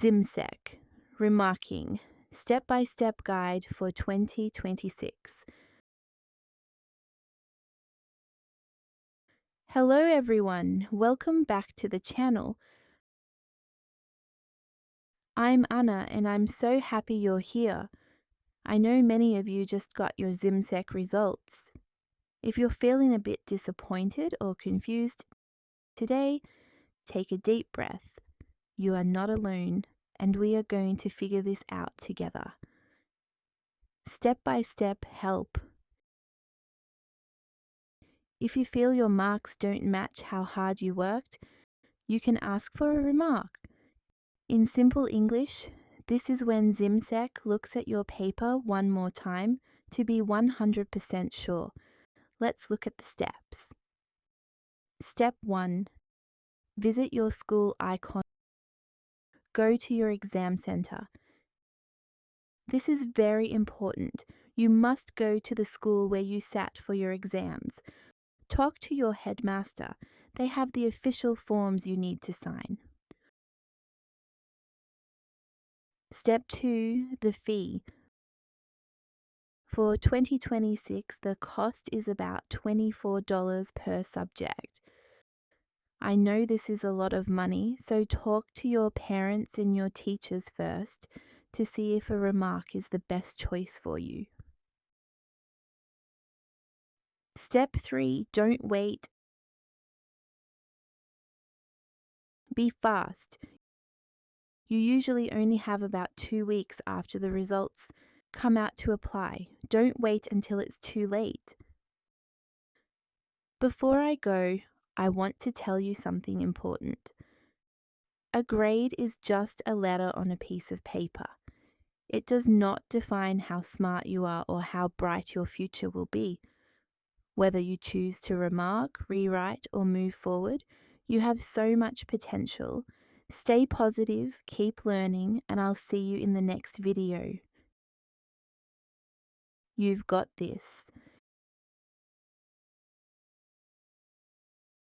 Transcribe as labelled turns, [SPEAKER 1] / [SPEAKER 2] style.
[SPEAKER 1] ZIMSEC Remarking Step-by-Step Guide for 2026. Hello everyone, welcome back to the channel. I'm Anna and I'm so happy you're here. I know many of you just got your ZIMSEC results. If you're feeling a bit disappointed or confused today, take a deep breath. You are not alone, and we are going to figure this out together. Step-by-step help. If you feel your marks don't match how hard you worked, you can ask for a remark. In simple English, this is when ZIMSEC looks at your paper one more time to be 100% sure. Let's look at the steps. Step 1. Visit your school icon. Go to your exam center. This is very important. You must go to the school where you sat for your exams. Talk to your headmaster. They have the official forms you need to sign. Step 2. The fee. For 2026, the cost is about $24 per subject. I know this is a lot of money, so talk to your parents and your teachers first to see if a remark is the best choice for you. Step 3. Don't wait. Be fast. You usually only have about 2 weeks after the results come out to apply. Don't wait until it's too late. Before I go, I want to tell you something important. A grade is just a letter on a piece of paper. It does not define how smart you are or how bright your future will be. Whether you choose to remark, rewrite, or move forward, you have so much potential. Stay positive, keep learning, and I'll see you in the next video. You've got this.